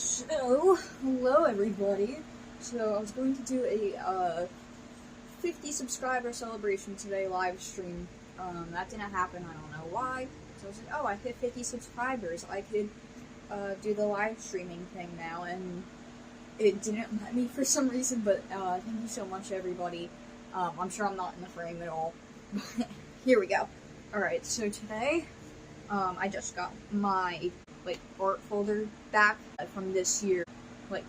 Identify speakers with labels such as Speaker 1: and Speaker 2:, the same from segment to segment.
Speaker 1: So, hello everybody. So, I was going to do a 50 subscriber celebration today, live stream. That didn't happen, I don't know why. So I was like, oh, I hit 50 subscribers. I could do the live streaming thing now, and it didn't let me for some reason, but thank you so much everybody. I'm sure I'm not in the frame at all. Here we go. Alright, so today, I just got my art folder back from this year,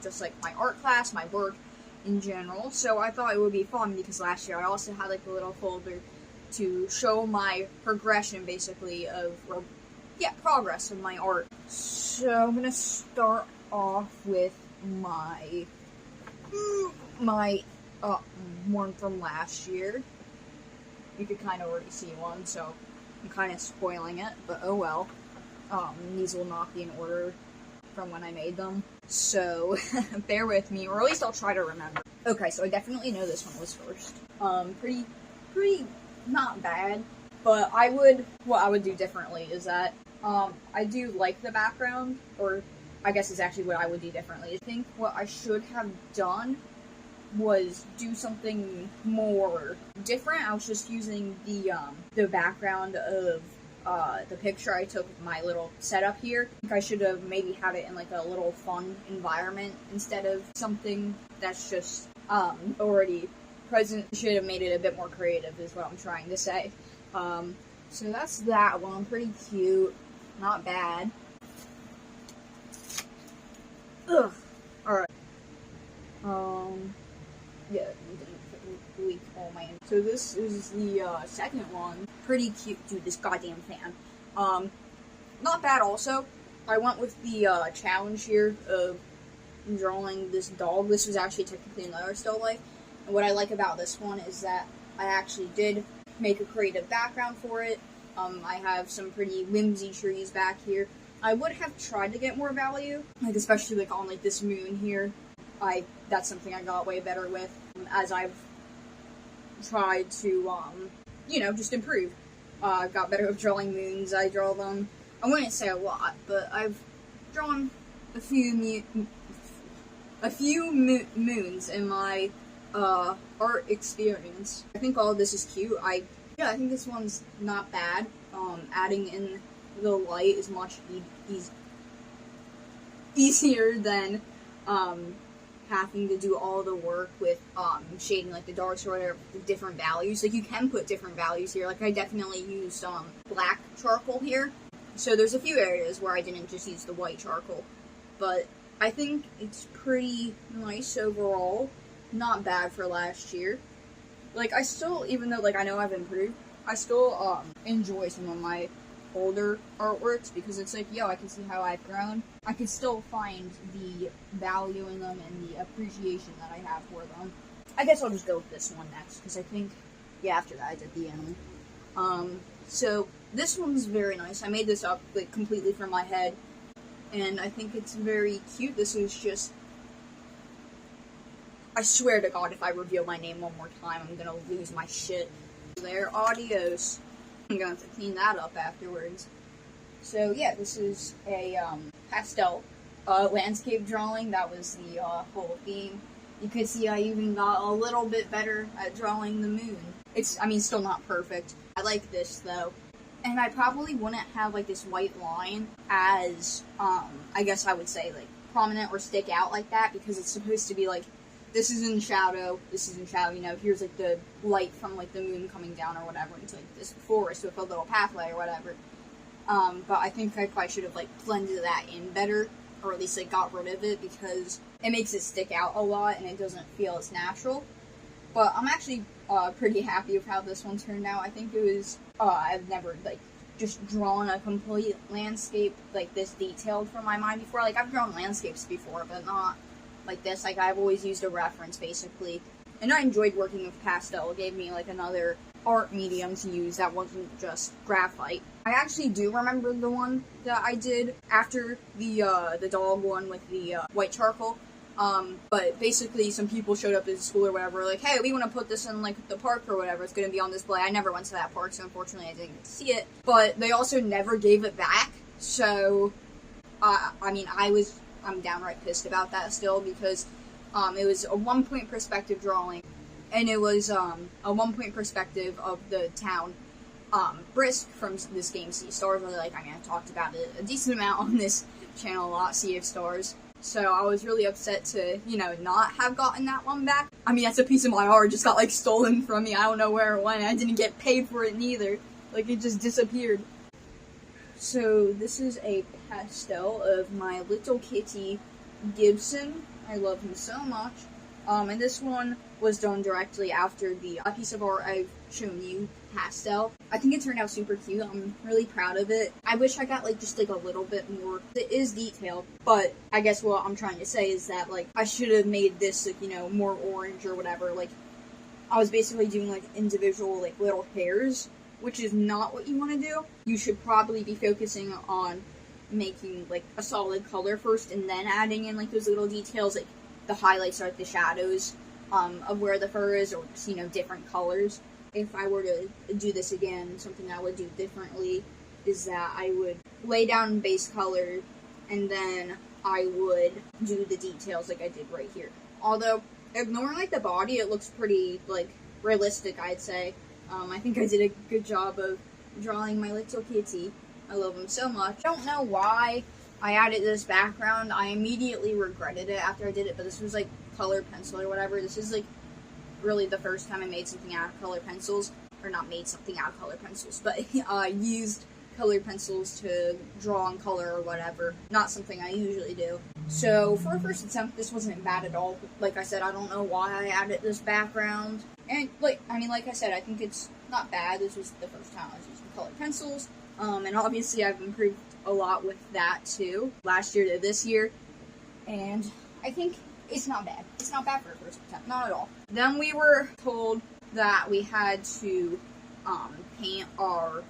Speaker 1: just my art class, my work in general. So I thought it would be fun because last year I also had a little folder to show my progression, basically, of progress of my art. So I'm gonna start off with my one from last year. You could kind of already see one, so I'm kind of spoiling it, but oh well. These will not be in order from when I made them, so bear with me, or at least I'll try to remember. Okay, so I definitely know this one was first. Pretty not bad, but what I would do differently is that, I do like the background, or I guess it's actually what I would do differently. I think what I should have done was do something more different. I was just using the background of the picture I took of my little setup here. I think I should have maybe had it in a little fun environment instead of something that's just already present. Should have made it a bit more creative is what I'm trying to say. So that's that one. Pretty cute. Not bad. Ugh. Alright. Yeah, delete all my. So this is the second one. Pretty cute, dude. This goddamn fan. Not bad. Also, I went with the challenge here of drawing this dog. This was actually technically another still life, and what I like about this one is that I actually did make a creative background for it. I have some pretty whimsy trees back here. I would have tried to get more value, especially on this moon here. That's something I got way better with, as I've tried to, just improve. Got better with drawing moons. I draw them, I wouldn't say a lot, but I've drawn a few moons in my, art experience. I think all of this is cute. I think this one's not bad. Adding in the light is much easier than, having to do all the work with shading the darks or whatever, the different values. You can put different values here. I definitely used black charcoal here. So there's a few areas where I didn't just use the white charcoal. But I think it's pretty nice overall. Not bad for last year. I still, even though I know I've improved, I still enjoy some of my older artworks because it's yo, I can see how I've grown. I can still find the value in them and the appreciation that I have for them. I guess I'll just go with this one next because I think, after that I did the animal. So this one's very nice. I made this up completely from my head, and I think it's very cute. This is just, I swear to God, if I reveal my name one more time, I'm gonna lose my shit. There, adios. I'm gonna have to clean that up afterwards. So yeah, this is a pastel landscape drawing. That was the whole theme. You can see I even got a little bit better at drawing the moon. It's, still not perfect. I like this though. And I probably wouldn't have this white line as, I guess I would say prominent or stick out like that, because it's supposed to be this is in shadow, this is in shadow, here's the light from the moon coming down or whatever into this forest with a little pathway or whatever. But I think I probably should have blended that in better, or at least got rid of it, because it makes it stick out a lot and it doesn't feel as natural. But I'm actually pretty happy with how this one turned out. I think it was, I've never just drawn a complete landscape this detailed from my mind before. I've drawn landscapes before, but not like this. I've always used a reference, basically. And I enjoyed working with pastel. It gave me, another art medium to use that wasn't just graphite. I actually do remember the one that I did after the dog one with the white charcoal. But basically some people showed up at school or whatever, hey, we want to put this in, the park or whatever. It's going to be on display. I never went to that park, so unfortunately I didn't get to see it. But they also never gave it back. So, I I'm downright pissed about that still, because it was a 1-point perspective drawing, and it was a 1-point perspective of the town Brisk from this game, Sea of Stars. I talked about it a decent amount on this channel a lot, Sea of Stars. So I was really upset to, not have gotten that one back. I mean, that's a piece of my art just got, stolen from me. I don't know where it went. I didn't get paid for it neither. It just disappeared. So this is a pastel of my little kitty, Gibson. I love him so much. And this one was done directly after the piece of art I've shown you, pastel. I think it turned out super cute. I'm really proud of it. I wish I got just a little bit more. It is detailed, but I guess what I'm trying to say is that I should have made this more orange or whatever. I was basically doing individual little hairs, which is not what you want to do. You should probably be focusing on making a solid color first and then adding in those little details, the highlights or the shadows of where the fur is, or just, different colors. If I were to do this again, something I would do differently is that I would lay down base color, and then I would do the details like I did right here. Although, ignoring the body, it looks pretty realistic, I'd say. I think I did a good job of drawing my little kitty. I love him so much. I don't know why I added this background. I immediately regretted it after I did it, but this was colored pencil or whatever. This is really the first time I made something out of colored pencils, or not made something out of colored pencils, but used colored pencils to draw on color or whatever. Not something I usually do. So for a first attempt, this wasn't bad at all. Like I said, I don't know why I added this background. And like I said, I think it's not bad. This was the first time I was using colored pencils. And obviously I've improved a lot with that too, last year to this year. And I think it's not bad. It's not bad for a first attempt, not at all. Then we were told that we had to paint our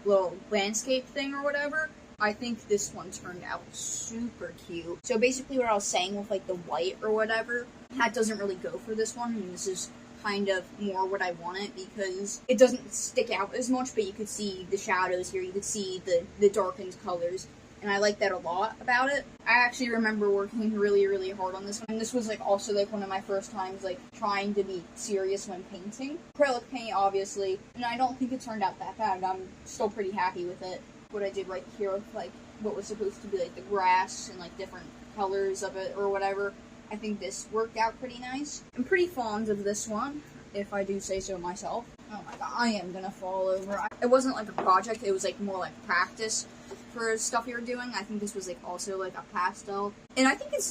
Speaker 1: little landscape thing or whatever. I think this one turned out super cute. So basically what I was saying with the white or whatever, that doesn't really go for this one, and this is kind of more what I wanted because it doesn't stick out as much, but you could see the shadows here, you could see the darkened colors, and I like that a lot about it. I actually remember working really, really hard on this one, and this was also one of my first times trying to be serious when painting. Acrylic paint, obviously, and I don't think it turned out that bad. I'm still pretty happy with it. What I did right here with what was supposed to be the grass and different colors of it or whatever, I think this worked out pretty nice. I'm pretty fond of this one, if I do say so myself. Oh my god, I am gonna fall over. It wasn't a project, it was more practice for stuff you were doing. I think this was also a pastel. And I think it's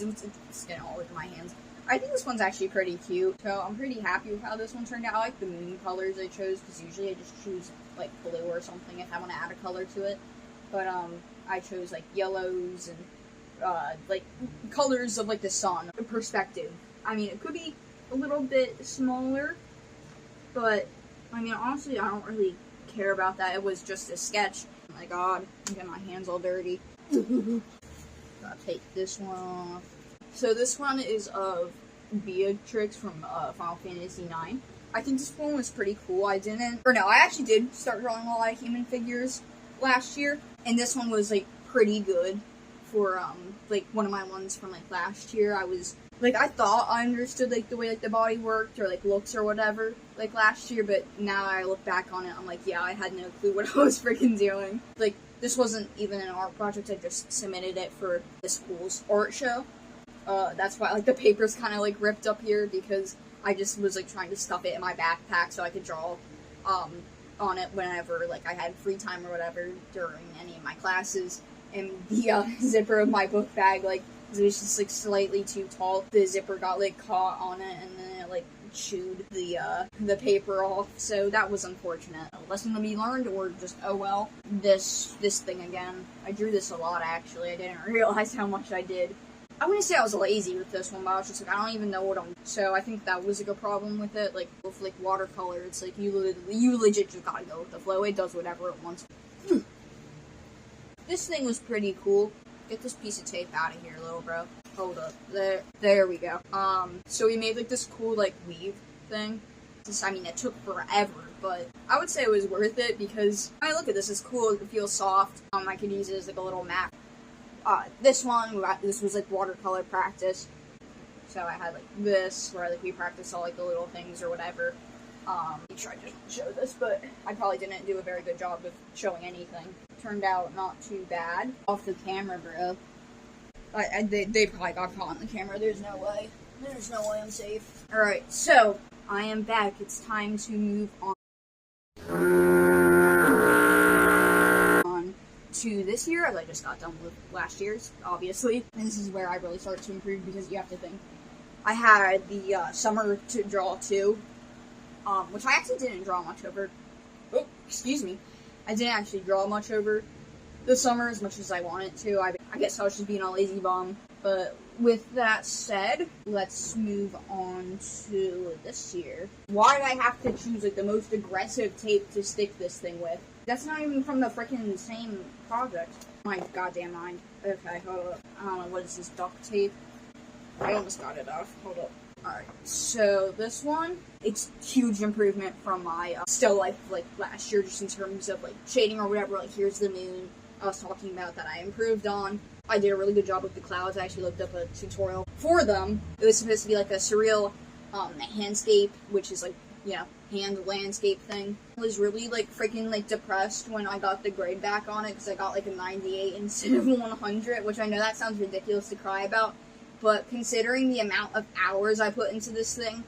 Speaker 1: getting all over my hands. I think this one's actually pretty cute, so I'm pretty happy with how this one turned out. I like the moon colors I chose, because usually I just choose blue or something if I want to add a color to it. But I chose yellows and colors of the sun perspective. I mean, it could be a little bit smaller, but I mean, honestly, I don't really care about that. It was just a sketch. Oh my god, I'm getting my hands all dirty. Gotta take this one off. So this one is of Beatrix from Final Fantasy IX. I think this one was pretty cool. I actually did start drawing a lot of human figures last year, and this one was pretty good for one of my ones from last year. I was I thought I understood the way the body worked or looks or whatever last year, but now I look back on it, I'm yeah, I had no clue what I was freaking doing. This wasn't even an art project. I just submitted it for the school's art show. That's why the paper's kind of ripped up here, because I just was trying to stuff it in my backpack so I could draw on it whenever I had free time or whatever during any of my classes. And the zipper of my book bag, it was just slightly too tall. The zipper got caught on it, and then it chewed the paper off. So that was unfortunate. A lesson to be learned, or just oh well. This thing again. I drew this a lot actually. I didn't realize how much I did. I wouldn't say I was lazy with this one, but I was just I don't even know what I'm. So I think that was a good problem with it. With watercolor, it's you legit just gotta go with the flow. It does whatever it wants. This thing was pretty cool. Get this piece of tape out of here, little bro. Hold up. There we go. So we made this cool weave thing. It took forever, but I would say it was worth it because look at this. It's cool. It feels soft. I could use it as a little mat. This one, this was like watercolor practice. So I had like this, where like we practiced all like the little things or whatever. I'm trying to show this, but I probably didn't do a very good job of showing anything. Turned out not too bad. Off the camera, bro. They probably got caught on the camera. There's no way. There's no way I'm safe. Alright, so I am back. It's time to move on to this year, as I just got done with last year's, obviously. And this is where I really start to improve, because you have to think. I had the summer to draw too, which I actually didn't draw much over. Oh, excuse me. I didn't actually draw much over the summer as much as I wanted to. I guess I was just being a lazy bum. But with that said, let's move on to this year. Why did I have to choose like the most aggressive tape to stick this thing with? That's not even from the freaking same project. My goddamn mind. Okay, hold up. I don't know, what is this, duct tape? I almost got it off. Hold up. Alright, so this one, it's huge improvement from my still life like last year, just in terms of like shading or whatever. Like, here's the moon I was talking about that I improved on. I did a really good job with the clouds. I actually looked up a tutorial for them. It was supposed to be like a surreal handscape, which is like, you know, hand landscape thing. I was really like freaking like depressed when I got the grade back on it, because I got like a 98 instead of 100, which I know that sounds ridiculous to cry about, but considering the amount of hours I put into this thing,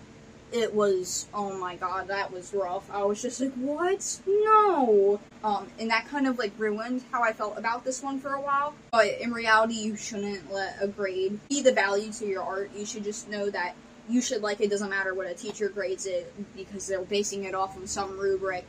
Speaker 1: it was, oh my god, that was rough. I was just like, what? No! And that kind of like ruined how I felt about this one for a while. But in reality, you shouldn't let a grade be the value to your art. You should just know that you should like it, doesn't matter what a teacher grades it, because they're basing it off of some rubric.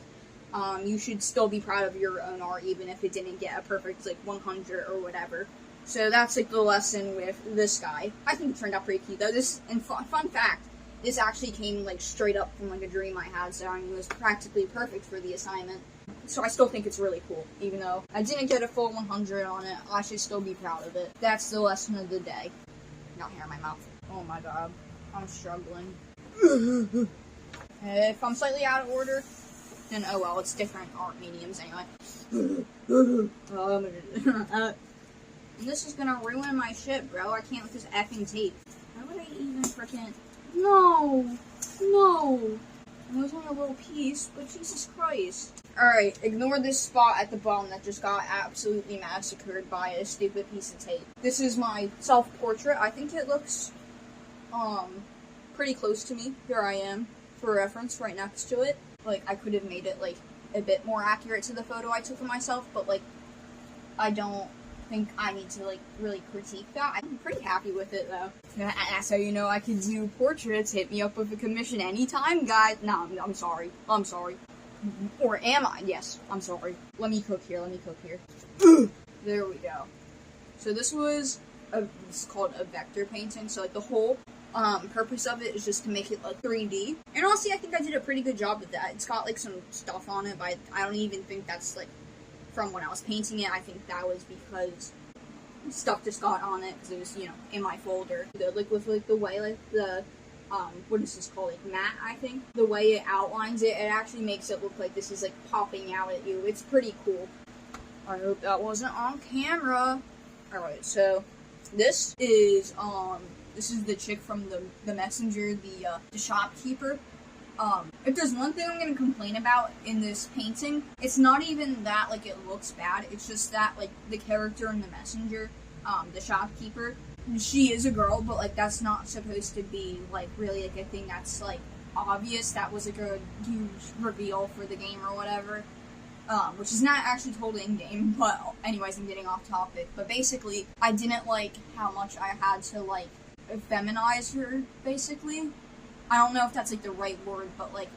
Speaker 1: You should still be proud of your own art, even if it didn't get a perfect like 100 or whatever. So that's like the lesson with this guy. I think it turned out pretty cute though. And fun fact, this actually came like straight up from like a dream I had, so I mean, it was practically perfect for the assignment. So I still think it's really cool, even though I didn't get a full 100 on it. I should still be proud of it. That's the lesson of the day. Not hair in my mouth. Oh my god, I'm struggling. If I'm slightly out of order, then oh well, it's different art mediums anyway. And this is gonna ruin my shit, bro. I can't with this effing tape. How would I even freaking... No! No! It was only a little piece, but Jesus Christ. Alright, ignore this spot at the bottom that just got absolutely massacred by a stupid piece of tape. This is my self-portrait. I think it looks, pretty close to me. Here I am, for reference, right next to it. Like, I could have made it, like, a bit more accurate to the photo I took of myself, but, like, I don't think I need to, like, really critique that. I'm pretty happy with it, though. That's how you know I can do portraits. Hit me up with a commission anytime, guys. No, I'm sorry. I'm sorry. Or am I? Yes, I'm sorry. Let me cook here. There we go. So this was, it's called a vector painting. So, like, the whole purpose of it is just to make it like 3D. And honestly, I think I did a pretty good job with that. It's got, like, some stuff on it, but I don't even think that's, like, from when I was painting it. I think that was because stuff just got on it, because it was, you know, in my folder. Like, with, like, the way, like, the, what is this called, like, matte, I think? The way it outlines it, it actually makes it look like this is, like, popping out at you. It's pretty cool. I hope that wasn't on camera. Alright, so, this is the chick from the Messenger, the shopkeeper. If there's one thing I'm gonna complain about in this painting, it's not even that, like, it looks bad, it's just that, like, the character in the Messenger, the shopkeeper, she is a girl, but, like, that's not supposed to be, like, really, like, a thing that's, like, obvious. That was, like, a huge reveal for the game or whatever, which is not actually told in-game, but anyways, I'm getting off topic. But basically, I didn't like how much I had to, like, feminize her, basically. I don't know if that's, like, the right word, but, like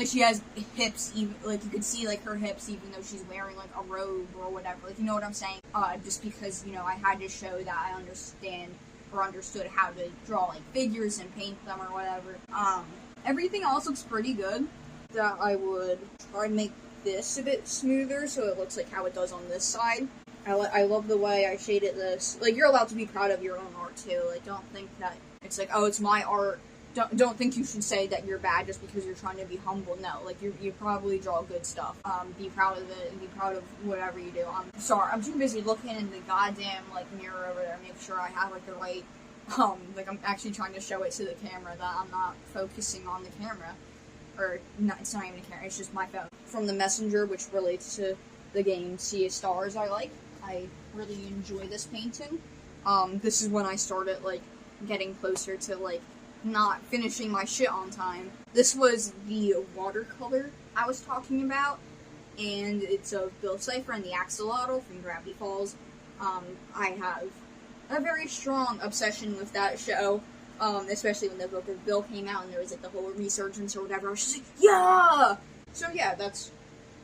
Speaker 1: she has hips, even, like, you could see, like, her hips, even though she's wearing, like, a robe or whatever, like, you know what I'm saying? Just because, you know, I had to show that I understood how to draw, like, figures and paint them or whatever. Everything else looks pretty good. That I would try to make this a bit smoother, so it looks like how it does on this side. I love the way I shaded this. Like, you're allowed to be proud of your own art, too. Like, don't think that it's like, oh, it's my art, don't think you should say that you're bad just because you're trying to be humble. No, like you probably draw good stuff. Be proud of it and be proud of whatever you do. I'm sorry, I'm too busy looking in the goddamn like mirror over there, make sure I have like the right like I'm actually trying to show it to the camera that I'm not focusing on the camera. Or not, it's not even a camera, it's just my phone. From the Messenger, which relates to the game Sea of Stars I really enjoy this painting. This is when I started like getting closer to like not finishing my shit on time. This was the watercolor I was talking about, and it's of Bill Cipher and the Axolotl from Gravity Falls. I have a very strong obsession with that show, especially when the Book of Bill came out and there was like the whole resurgence or whatever. I was just like, yeah! So yeah, that's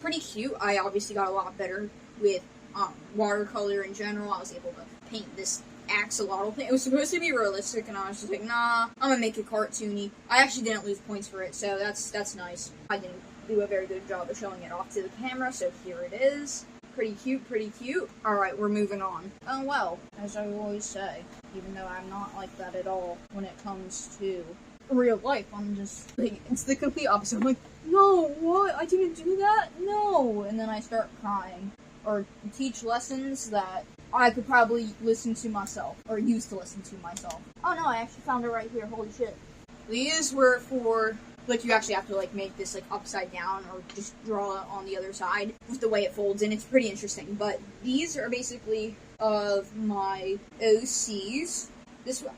Speaker 1: pretty cute. I obviously got a lot better with watercolor in general. I was able to paint this axolotl thing. It was supposed to be realistic, and I was just like, nah, I'm gonna make it cartoony. I actually didn't lose points for it, so that's nice. I didn't do a very good job of showing it off to the camera, so here it is. Pretty cute, pretty cute. Alright, we're moving on. Oh well, as I always say, even though I'm not like that at all when it comes to real life, I'm just like, it's the complete opposite. I'm like, no, what? I didn't do that? No! And then I start crying. Or teach lessons that I could probably listen to myself, or use to listen to myself. Oh no, I actually found it right here, holy shit. These were for, like, you actually have to, like, make this, like, upside down, or just draw it on the other side, with the way it folds, and it's pretty interesting. But these are basically of my OCs. This one,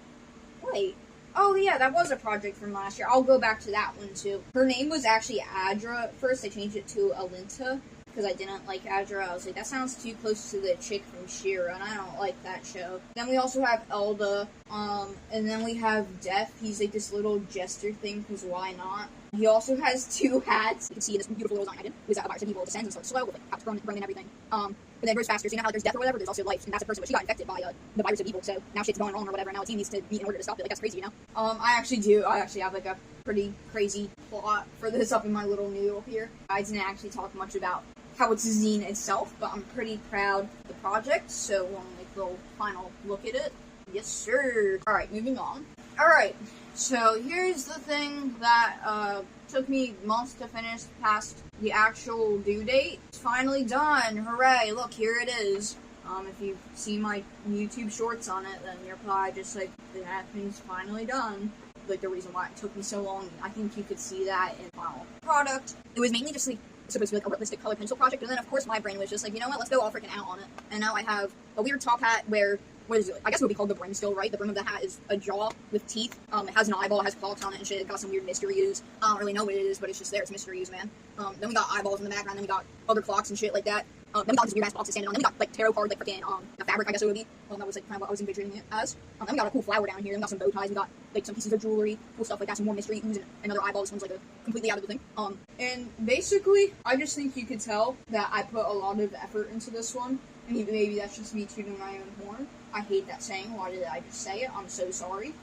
Speaker 1: wait. Oh yeah, that was a project from last year. I'll go back to that one too. Her name was actually Adra at first. I changed it to Alinta, because I didn't like Adra. I was like, that sounds too close to the chick from She-Ra, and I don't like that show. Then we also have Elda, and then we have Def. He's like this little jester thing, because why not? He also has two hats. You can see this beautiful little design I did. Who's that virus of evil descends and starts slow, with like have to run and everything. But then it grows faster, so you know how there's death or whatever, there's also life, and that's a person, but she got infected by the virus of evil, so now shit's going wrong or whatever, and now a team needs to meet in order to stop it. Like, that's crazy, you know? I actually have like a pretty crazy plot for this up in my little noodle here. I didn't actually talk much about how it's a zine itself, but I'm pretty proud of the project, so we'll like a little final look at it. Yes, sir. Alright, moving on. Alright, so here's the thing that took me months to finish past the actual due date. It's finally done. Hooray, look, here it is. If you've seen my YouTube shorts on it, then you're probably just like, that thing's finally done. Like, the reason why it took me so long, I think you could see that in the final product. It was mainly just like supposed to be like a realistic color pencil project, and then of course my brain was just like, you know what, let's go all freaking out on it. And now I have a weird top hat where, what is it? I guess it would be called the brim still, right? The brim of the hat is a jaw with teeth. It has an eyeball, it has clocks on it and shit. It got some weird mystery use. I don't really know what it is, but it's just there. It's mystery use, man. Then we got eyeballs in the background, then we got other clocks and shit like that. Then we got this weird ass box standing on. Then we got like tarot card, like freaking a fabric, I guess it would be. That was like kind of what I was envisioning it as. Then we got a cool flower down here. Then we got some bow ties. We got like some pieces of jewelry, cool stuff like that. Some more mystery ooze and another eyeball. This one's like a completely out of the thing. And basically, I just think you could tell that I put a lot of effort into this one. And maybe that's just me tooting my own horn. I hate that saying. Why did I just say it? I'm so sorry.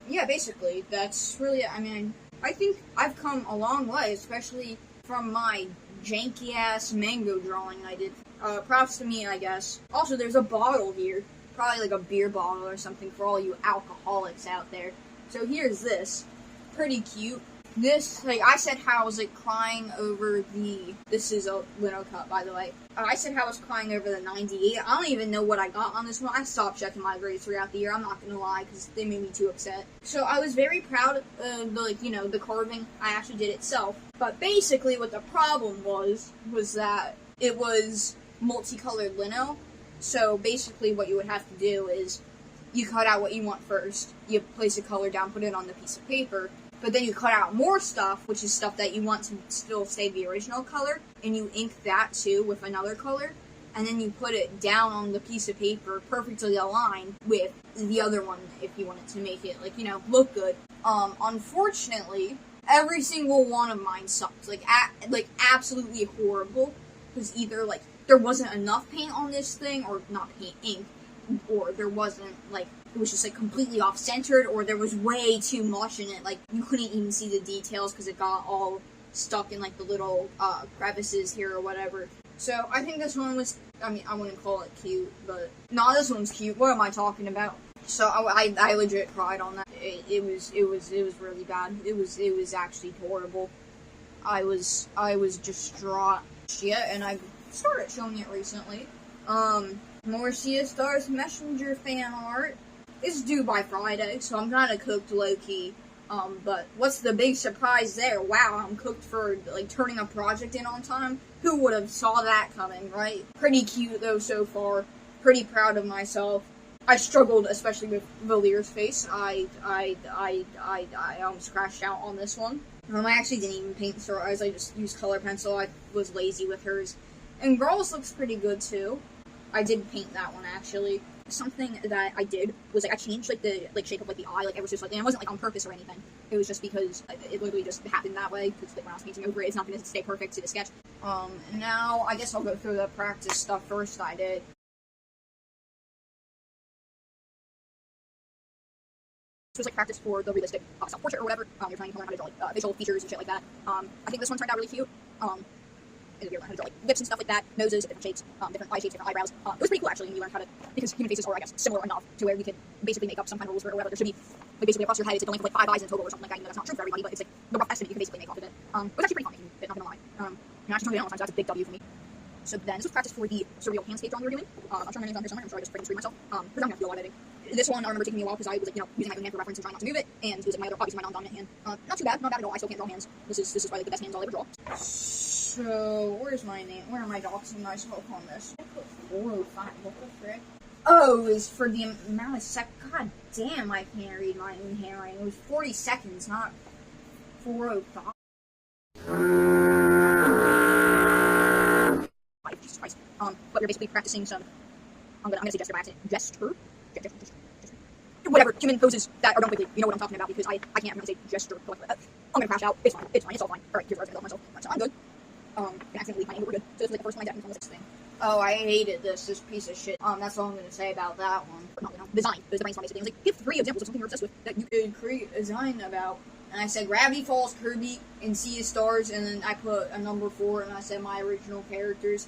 Speaker 1: Yeah, basically, that's really it. I mean, I think I've come a long way, especially from my janky-ass mango drawing I did. Props to me, I guess. Also, there's a bottle here. Probably like a beer bottle or something for all you alcoholics out there. So here's this. Pretty cute. This, like, I said how I was, like, crying over the... This is a Lino Cup, by the way. I said how I was crying over the 98. I don't even know what I got on this one. I stopped checking my grades throughout the year. I'm not gonna lie, because they made me too upset. So I was very proud of, the, like, you know, the carving. I actually did itself. But basically what the problem was that it was multicolored lino. So basically what you would have to do is you cut out what you want first. You place a color down, put it on the piece of paper. But then you cut out more stuff, which is stuff that you want to still stay the original color, and you ink that too with another color, and then you put it down on the piece of paper perfectly aligned with the other one if you want it to make it, like, you know, look good. Unfortunately, every single one of mine sucked. Like, absolutely horrible, because either, like, there wasn't enough paint on this thing, or not paint, ink, or there wasn't, like, it was just, like, completely off-centered, or there was way too much in it. Like, you couldn't even see the details because it got all stuck in, like, the little crevices here or whatever. So, I think this one was, I mean, I wouldn't call it cute, but... Nah, this one's cute. What am I talking about? So I legit cried on that. It was really bad. It was actually horrible. I was distraught. Yeah, and I started showing it recently. More Sea of Stars Messenger fan art is due by Friday, so I'm kinda cooked low-key. But what's the big surprise there? Wow, I'm cooked for, like, turning a project in on time. Who would have saw that coming, right? Pretty cute, though, so far. Pretty proud of myself. I struggled, especially with Valier's face. I almost crashed out on this one. I actually didn't even paint Star Eyes. I just used color pencil. I was lazy with hers. And Girls looks pretty good, too. I did paint that one, actually. Something that I did was, like, I changed, like, the, like, shape of, like, the eye, like, ever so slightly. And it wasn't, like, on purpose or anything. It was just because it literally just happened that way, because, like, when I was painting over it, it's not going to stay perfect to the sketch. Now, I guess I'll go through the practice stuff first I did. This was, like, practice for the realistic self-portrait or whatever. You're trying to learn how to draw, like, facial features and shit like that. I think this one turned out really cute. And we learned how to draw, like, lips and stuff like that, noses, different shapes, different eye shapes, different eyebrows. It was pretty cool, actually, and we learned how to, because human faces are, I guess, similar enough to where we could basically make up some kind of rules for it or whatever. There should be, like, basically across your head, it's like the length of, like, 5 eyes in total or something like that, even though that's not true for everybody, but it's, like, the rough estimate you can basically make off of it. It was actually pretty fun making it, not gonna lie. And I actually turned it in all the time, so that's a big W for me. So then, this was practice for the surreal handscape drawing we were doing. I'm sure my name's on here somewhere, I'm sure I just freaking screwed myself. Because I'm gonna have to do a lot of editing. This one, I remember taking me a while because I was, like, you know, using my own hand for reference and trying not to move it, and it was, like, my other, obviously my non-dominant hand. Not too bad, not bad at all, I still can't draw hands. This is probably, like, the best hands I'll ever draw. So, where's my name? Where am I doxing myself on this? I put 405, what the frick? Oh, it was for the amount of god damn, I can't read my own handwriting. It was 40 seconds, not 405. Jesus Christ. But we're basically practicing some, I'm gonna say gesture by accident. Gesture? Whatever, human poses that are done quickly. You know what I'm talking about, because I can't really say gesture correctly. I'm gonna crash out. It's fine, it's all fine. Alright, here's where I was gonna go myself. So I'm good. Can accidentally leave my name, we're good. So this was, like, the first one I did on this thing. Oh, I hated this piece of shit. That's all I'm gonna say about that one. No, design. It was the brainstorm basically. I was like, give 3 examples of something you're obsessed with that you could create a design about. And I said Gravity Falls, Kirby, and Sea of Stars, and then I put a number 4, and I said my original characters.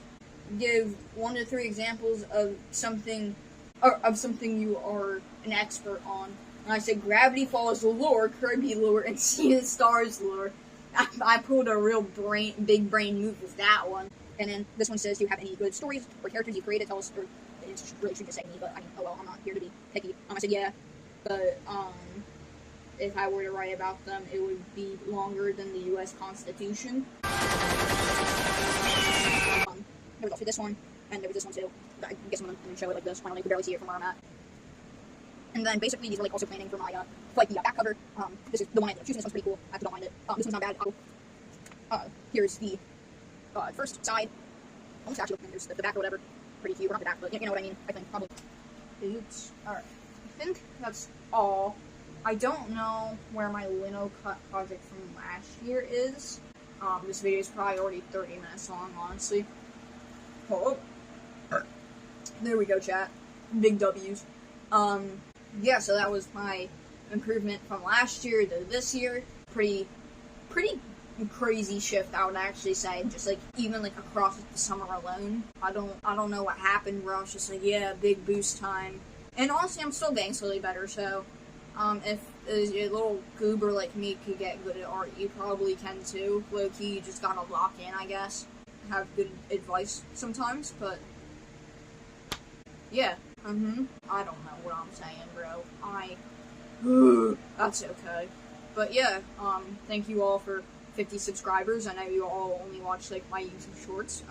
Speaker 1: Give 1 to 3 examples of something you are an expert on. And I said Gravity Falls lore, Kirby lore, and Sea of Stars lore. I pulled a real big brain move with that one. And then this one says, do you have any good stories or characters you created? Tell us, or it's really true to say me, but I mean, oh well, I'm not here to be picky. I said, yeah, but, if I were to write about them, it would be longer than the U.S. Constitution. There we go for this one, and there was this one too. I guess I'm going to show it like this. I don't know, you can barely see it from where I'm at. And then basically these are, like, also planning for my, for, like, the back cover. This is the one I ended up choosing. This one's pretty cool. I don't mind it. This one's not bad. Here's the, first side. Almost actually looking, there's the back or whatever. Pretty cute. Or not the back, but you know what I mean. I think, probably. Oops. Alright. I think that's all. I don't know where my Lino Cut project from last year is. This video is probably already 30 minutes long, honestly. Oh. There we go, chat. Big W's. Yeah, so that was my improvement from last year to this year. Pretty crazy shift, I would actually say. Just, like, even, like, across the summer alone. I don't know what happened, where I was just like, yeah, big boost time. And honestly, I'm still getting slowly better, so, if a little goober like me could get good at art, you probably can too. Low-key, you just gotta lock in, I guess. Have good advice sometimes, but yeah, I don't know what I'm saying, bro. That's okay. But yeah, thank you all for 50 subscribers. I know you all only watch, like, my YouTube shorts.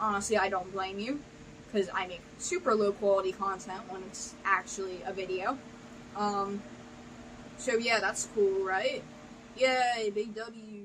Speaker 1: Honestly, I don't blame you, because I make super low quality content when it's actually a video. So yeah, that's cool, right? Yay, big W.